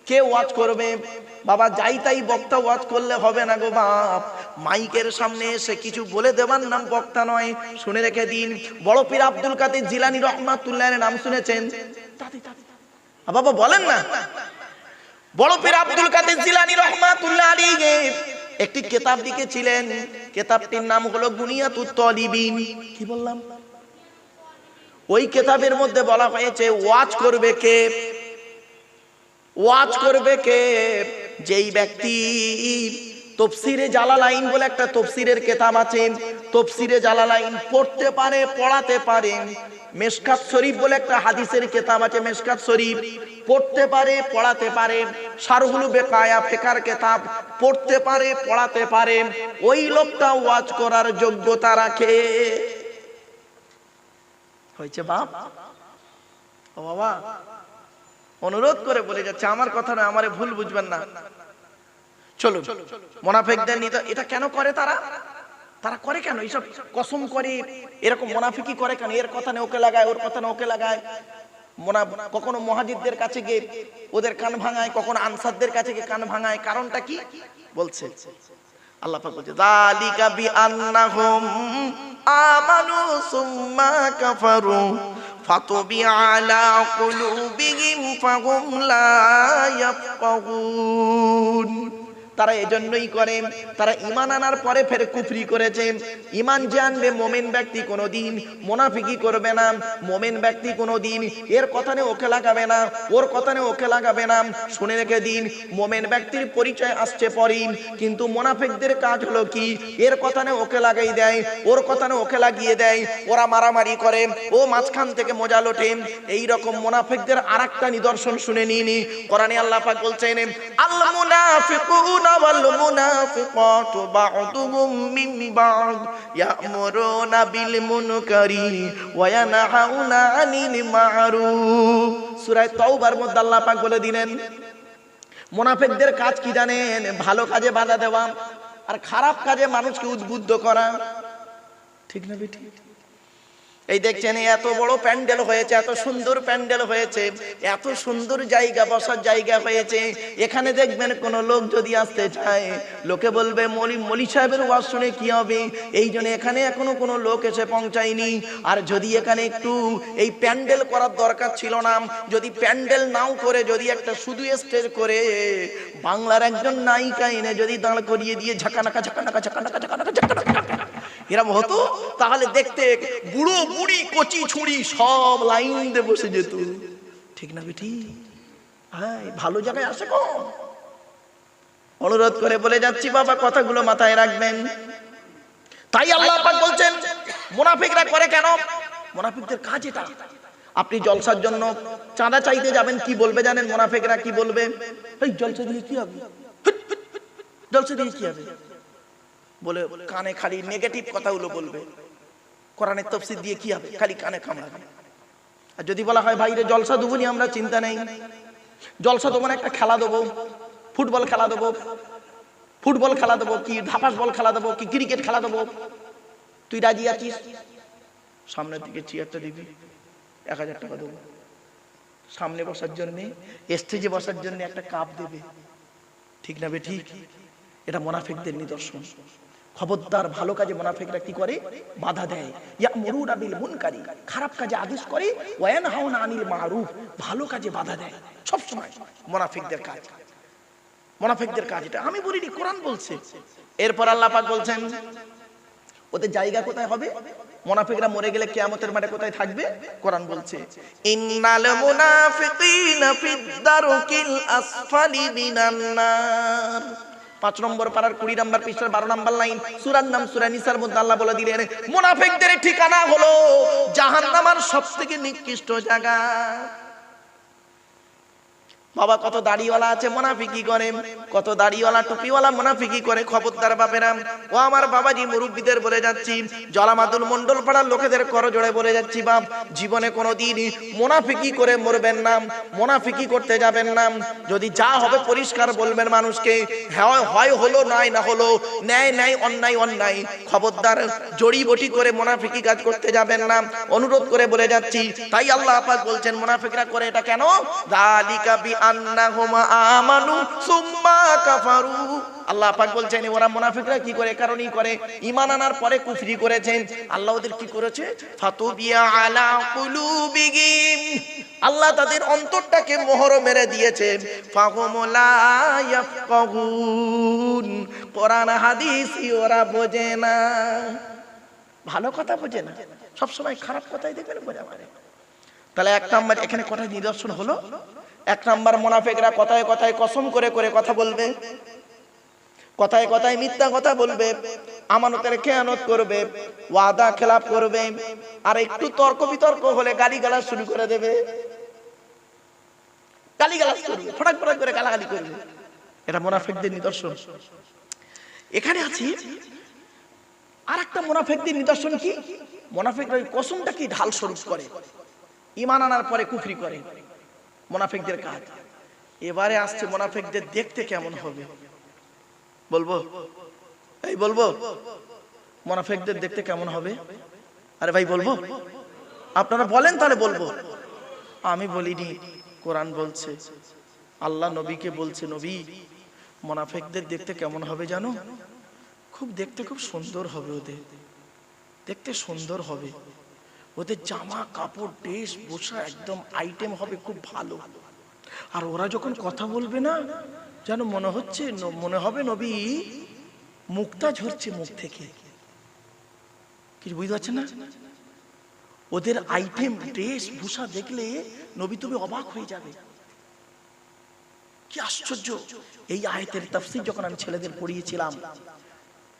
কে ওয়াজ করবে? বাবা যাই তাই বক্তা ওয়াজ করলে হবে না গো বাপ। মাইকের সামনে এসে কিছু বলে দেবার নাম বক্তা নয়। শুনে রেখে দিন, বড় পীর আব্দুল কাদের জিলানী রহমাতুল্লাহের নাম শুনেছেন? বাবা বলেন না। বড় পীর আব্দুল কাদের জিলানী রহমাতুল্লাহ আলাইহি একটি কিতাব লিখেছিলেন। কিতাবটির নাম হলো বুনিয়াতুত তালিবিন। কি বললাম? ওই কিতাবের মধ্যে বলা হয়েছে ওয়াজ করবে কে? ওয়াজ করবে কে? যেই ব্যক্তি তাফসীরে জালালাইন বলে একটা তাফসীরের কিতাব আছে, তাফসীরে জালালাইন পড়তে পারে, পড়াতে পারে। মিশকাত শরীফ বলে একটা হাদিসের কিতাব আছে, মিশকাত শরীফ পড়তে পারে, পড়াতে পারে। শারহুল বেকায়া ফিকার কিতাব পড়তে পারে, পড়াতে পারে। ওই লোকটা ওয়াজ করার যোগ্যতা রাখে। হয়েছে বাপ? ও বাবা, অনুরোধ করে বলে যাচ্ছে, আমার কথা নয়, আমারে ভুল বুঝবেন না। চলো, মুনাফিকদের নিয়ে এটা কেন করে তারা? তারা করে কেন এইসব? কসম করে এরকম মুনাফিকি করে কেন? এর কথা নিয়ে ওকে লাগায়, ওর কথা নিয়ে ওকে লাগায়। কখনো মুহাজিরদের কাছে গিয়ে ওদের কান ভাঙায়, কখনো আনসারদের কাছে গিয়ে কান ভাঙায়। কারণটা কি বলছে? আল্লাহ পাক বলছে যালিকা বিআন্নাহুম আমানু সুম্মা কাফারু ফাতুবিআ আলা কুলুবিহিম ফাহুম লা ইয়াফকাহুন। তারা এজন্যই করে, তারা ঈমান আনার পরে ফের কুফরি করেছে। ঈমান যে আনবে মুমিন ব্যক্তি কোনোদিন মুনাফিকি করবে না। মুমিন ব্যক্তি কোনোদিন এর কথা নিয়ে ওকে লাগাবে না, ওর কথা নিয়ে ওকে লাগাবে না। শুনে রেখে দিন, মুমিন ব্যক্তির পরিচয় আসছে পরেই, কিন্তু মুনাফিকদের কাজ হলো কি? এর কথা নিয়ে ওকে লাগাই দেয়, ওর কথা নিয়ে ওকে লাগিয়ে দেয়। ওরা মারামারি করে, ও মাঝখান থেকে মজা লোটে। এই রকম মুনাফিকদের আরেকটা নিদর্শন শুনে নিনি। কোরআনে আল্লাহ পাক বলছেন আল মুনাফিকুন والمنافقات بعضهم من بعض يأمرون بالمنكر وينهون عن المعروف। সূরা তাওবার মধ্যে আল্লাহ পাক বলে দিলেন মুনাফিকদের কাজ কি জানেন? ভালো কাজে বাধা দেওয়া আর খারাপ কাজে মানুষকে উদ্বুদ্ধ করা। ঠিক না বেটি? এই দেখছেন এত বড় প্যান্ডেল হয়েছে, এত সুন্দর প্যান্ডেল হয়েছে, এত সুন্দর জায়গা, বসার জায়গা হয়েছে। এখানে দেখবেন কোন লোক যদি আসতে চায়, লোকে বলবে মৌলী সাহেবের ওয়াজ শুনে কি হবে? এই জন্য এখানে এখনো কোনো লোক এসে পৌঁছায়নি। আর যদি এখানে একটু এই প্যান্ডেল করার দরকার ছিল না, যদি প্যান্ডেল নাও করে যদি একটা শুধু স্টেজ করে বাংলার একজন নায়িকা এনে যদি দাঁড় করিয়ে দিয়ে ঝাঁকানাকা ঝাঁকানাকা ঝাঁকানাকা ঝাঁকানাকা ঝাঁকানাকা এরকম হতো, তাহলে দেখতে বুড়ো বুড়ি কচি ছুড়ি সব লাইন দিয়ে বসে যেত। ঠিক না বেটি? হ্যাঁ, ভালো জায়গায় আসে কম। অনুরোধ করে বলে যাচ্ছি বাবা, কথাগুলো মাথায় রাখবেন। তাই আল্লাহ পাক বলছেন মুনাফিকরা করে কেন? মুনাফিকদের কাজ এটা। আপনি জলসার জন্য চাঁদা চাইতে যাবেন, কি বলবে জানেন? মুনাফিকরা কি বলবে? এই জলসা দিয়ে কি হবে? জলসা দিয়ে কি হবে বলে কানে খালি নেগেটিভ কথাগুলো বলবে। কোরআনের তাফসীর দিয়ে কি হবে? খালি কানে কামড়াবে। আর যদি বলা হয় ভাইরে জলসা দেবো নি, আমরা চিন্তা নেই, জলসা দেবো না, একটা খেলা দেবো, ফুটবল খেলা দেবো, ফুটবল খেলা দেবো কি ধাপাস বল খেলা দেবো কি ক্রিকেট খেলা দেবো, তুই রাজি আছিস? সামনের দিকে চেয়ারটা দিবি, 1000 টাকা দেবো। সামনে বসার জন্য, স্টেজে বসার জন্য একটা কাপ দেবে। ঠিক না বে ঠিক? এটা মুনাফিকদের নিদর্শন। খবরদার, ভালো কাজে মুনাফিকরা কি করে? বাধা দেয়। ইয়ামুরুনা বিল মুনকারি, খারাপ কাজে আদেশ করে। ওয়া ইয়ানহাউনা আনিল মারুফ, ভালো কাজে বাধা দেয়। সব সময় মুনাফিকদের কাজ, মুনাফিকদের কাজ এটা। আমি বলিনি, কোরআন বলছে। এরপর আল্লাহ পাক বলছেন ওদের জায়গা কোথায় হবে? মুনাফিকরা মরে গেলে কিয়ামতের মাঠে কোথায় থাকবে? কোরআন বলছে ইন্নাল মুনাফিকিনা ফিদ দারকিল আসফালি মিনান নার। 5 নম্বর পারার 20 নম্বর পৃষ্ঠার 12 নম্বর লাইন, সূরার নাম সূরা নিসার মধ্যে আল্লাহ বলে দিলেন মুনাফিকদের ঠিকানা হলো জাহান্নামের সবথেকে নিকৃষ্ট জায়গা। বাবা, কত দাড়িওয়ালা আছে মুনাফিকি করে, কত দাড়িওয়ালা টুপিওয়ালা মুনাফিকি করে। খবরদার বাপেরা, ও আমার বাবাজি মুরব্বিদের বলে যাচ্ছি, জলামাদুল মন্ডল পাড়ার লোকেদের করজোড়ে বলে যাচ্ছি, বাপ জীবনে কোনোদিন মুনাফিকি করে মরবেন না, মুনাফিকি করতে যাবেন না। যদি যা হবে পরিষ্কার বলবেন মানুষকে, হয় হলো, নাই না হলো, ন্যায় ন্যায়, অন্যায় অন্যায়। খবরদার জড়িবটি করে মুনাফিকি কাজ করতে যাবেন না, অনুরোধ করে বলে যাচ্ছি। তাই আল্লাহ পাক বলছেন মুনাফিকরা করে এটা কেন? যালিকা বি বিআন্নাহুম আমানু সুম্মা কাফারু। আল্লাহ পাক বলছেন ওরা মুনাফিকরা কি করে, কারণই করে ঈমান আনার পরে কুফরি করেছেন। আল্লাহ ওদের কি করেছে, ফাতুবিয়া আলা কুলুবিহিম, আল্লাহ তাদের অন্তরটাকে মোহর মেরে দিয়েছে। ফাহুম লা ইয়াফকাহুন, কোরআন হাদিস ওরা বোঝে না, ভালো কথা বোঝে না, সব সময় খারাপ কথাই দেখবেন বোঝা পারে। তাহলে এক নাম্বার এখানে কটায় নিদর্শন হলো? এক নাম্বার মুনাফিকরা কথায় কথায় কসম করে করে কথা বলবে, কথায় কথায় মিথ্যা কথা বলবে, আমানতের খেয়ানত করবে, ওয়াদা খেলাপ করবে, আর একটু তর্ক বিতর্ক হলে গালিগালাজ শুরু করে দেবে, গালিগালাজ করবে, ফটাক ফটাক করে গালাগালি করবে। এটা মুনাফিকদের নিদর্শন। এখানে আছি আর একটা মুনাফিকদের নিদর্শন কি, মুনাফিকরা ওই কসমটা কি ঢাল স্বরূপ করে, ঈমান আনার পরে কুফরি করে, মুনাফিকদের কাজ। এবারে আসছে মুনাফিকদের দেখতে কেমন হবে, বলবো এই বলবো মুনাফিকদের দেখতে কেমন হবে? আরে ভাই বলবো, আপনারা বলেন তাহলে বলবো। আমি বলিনি, কোরআন বলছে, আল্লাহ নবীকে বলছে, নবী মুনাফিকদের দেখতে কেমন হবে জানো? খুব দেখতে খুব সুন্দর হবে, ওদের দেখতে সুন্দর হবে, ওদের জামা কাপড় ড্রেস পোশাক একদম আইটেম হবে খুব ভালো। আর ওরা যখন কথা বলবে না, যেন মনে হবে নবী মুক্তা ঝরছে মুখ থেকে। কিছু বুঝতে পারছেন না? ওদের আইটেম ড্রেস ভূষা দেখলে নবী তুমি অবাক হয়ে যাবে, কি আশ্চর্য। এই আয়াতের তাফসীর যখন আমি ছেলেদের পড়িয়েছিলাম,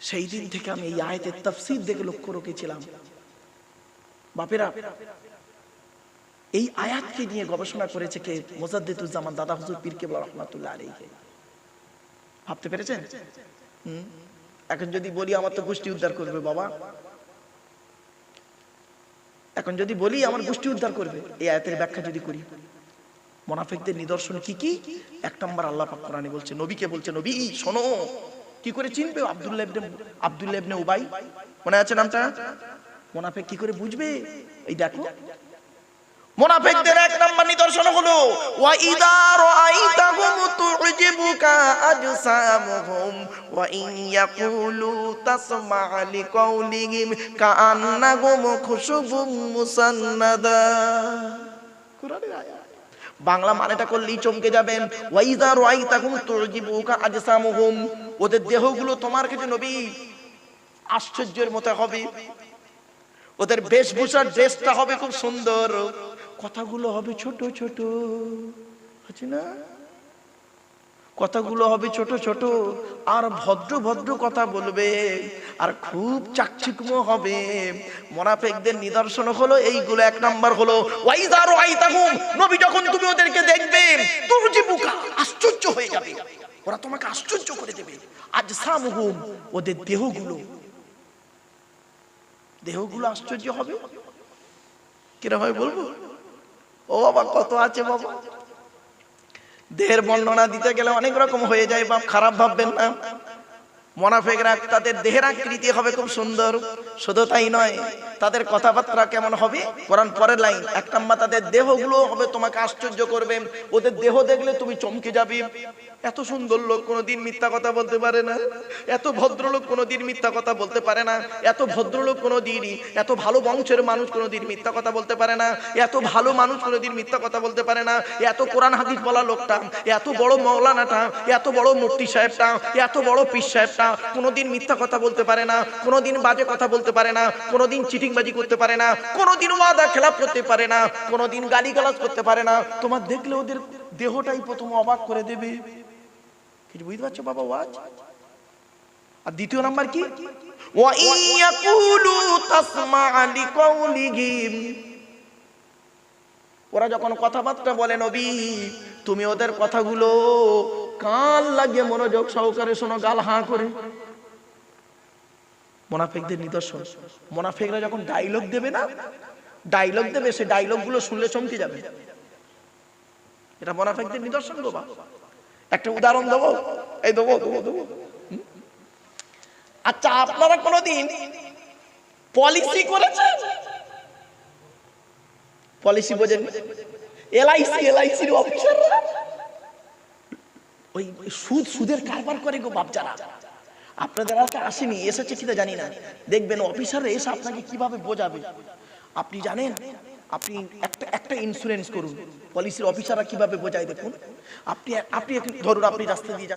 সেই দিন থেকে আমি এই আয়াতের তাফসীর দেখে লক্ষ্য রেখেছিলাম। বাপেরা, এই আয়াতকে নিয়ে গবেষণা করেছে কে? মুজাদ্দিদুজ্জামান দাদা হুজুর পীর কেবলা রাহমাতুল্লাহ আলাইহি। ভাবতে পেরেছেন? এখন যদি বলি আমার তো গোষ্ঠী উদ্ধার করবে বাবা, এখন যদি বলি আমার গোষ্ঠী উদ্ধার করবে। এই আয়াতের ব্যাখ্যা যদি করি, মুনাফিকদের নিদর্শন কি কি? এক নম্বর আল্লাহ পাক কোরআনে বলছে, নবীকে বলছে, নবী শোনো, কি করে চিনবে আব্দুল্লাহ ইবনে উবাই, মনে আছে নামটা? মুনাফিক কি করে বুঝবে? এই দেখো, মুনাফিকদের এক নাম্বার নিদর্শন হলো ওয়া ইযা রাআইতাহুম তু'জিবুকা আজসামুহুম ওয়া ইন ইয়াকুলু তাসমা' লিকাউলিহিম কাআন্নাহুম খুশুবুম মুসান্নাদা। কুরআনের আয়াত, বাংলা মানেটা করলেই চমকে যাবেন। ওয়া ইযা রাআইতাহুম তু'জিবুকা আজসামুহুম, ওদের দেহগুলো তোমার কাছে নবী আশ্চর্যের মতো হবে, ওদের বেশভূষার ড্রেসটা হবে খুব সুন্দর, কথাগুলো হবে ছোট ছোট, আছে না? কথাগুলো হবে ছোট ছোট, আর ভদ্র ভদ্র কথা বলবে, আর খুব চাকচিক্য হবে। মুনাফিকদের নিদর্শন হলো এইগুলো। এক নাম্বার হলো ওয়াইযা রাআইতাহুম, নবী যখন তুমি ওদেরকে দেখবে, তুরজিবুকা, আশ্চর্য হয়ে যাবে, ওরা তোমাকে আশ্চর্য করে দেবে। আজসামুহুম, ওদের দেহগুলো আশ্চর্য হবে। কিরকম হয় বলবো? ও বাবা, কত আছে বাবা, দেহের বর্ণনা দিতে গেলে অনেক রকম হয়ে যায় বাপ, খারাপ ভাববেন না। মুনাফিকরা তাদের দেহের আকৃতি হবে খুব সুন্দর, শুধু তাই নয়, তাদের কথাবার্তা কেমন হবে? কোরআন পরের লাইন, এক নাম্বার তাদের দেহগুলো হবে তোমাকে আশ্চর্য করবে, ওদের দেহ দেখলে তুমি চমকে যাবে। এত সুন্দর লোক কোনোদিন মিথ্যা কথা বলতে পারে না, এত ভদ্রলোক কোনোদিন মিথ্যা কথা বলতে পারে না, এত ভদ্রলোক কোনোদিনই, এত ভালো বংশের মানুষ কোনোদিন মিথ্যা কথা বলতে পারে না, এত ভালো মানুষ কোনোদিন মিথ্যা কথা বলতে পারে না, এত কোরআন হাদিস বলা লোকটা, এত বড় মাওলানাটা, এত বড় মুফতি সাহেবটা, এত বড় পীর সাহেবটা কোনোদিন মিথ্যা কথা বলতে পারে না, কোনোদিন বাজে কথা বলতে পারে না, কোনোদিন চিটিংবাজি করতে পারে না, কোনোদিন ওয়াদা খেলাপ করতে পারে না, কোনোদিন গালিগালাজ করতে পারে না। তোমার দেখলে ওদের দেহটাই প্রথম অবাক করে দেবে। কিছু বুঝতে পারছো বাবা ওয়াজ? আর দ্বিতীয় নাম্বার কি? ওয়া ইয়াকুলু তাসমা' লিকাউলিহিম, ওরা যখন কথাবার্তা বলে নবী, তুমি ওদের কথাগুলো কান লাগিয়ে মনোযোগ সহকারে শোনো, গাল হাঁ করে। মুনাফিকদের নিদর্শন, মুনাফিকরা যখন ডায়লগ দেবে না, ডায়লগ দেবে, সেই ডায়লগগুলো শুনলে চমকে যাবে। এটা মুনাফিকদের নিদর্শন গো বাবা। একটা উদাহরণ দেবো, এই দেবো। আচ্ছা, আপনারা কোনোদিন পলিসি করেছেন? পলিসি বোঝেন? এলআইসির অফিসাররা ওই সুদের কারবার করে গো বাপজারা। আপনাদের এলাকা আসেনি, এসেছে কিনা জানি না। দেখবেন অফিসাররা এসে আপনাকে কিভাবে বোঝাবে। আপনি জানেন, আপনি একটা ইন্স্যুরেন্স করুন, পলিসির অফিসাররা কিভাবে বোঝায় দেখুন। আপনি ধরুন আপনি রাস্তা দিয়ে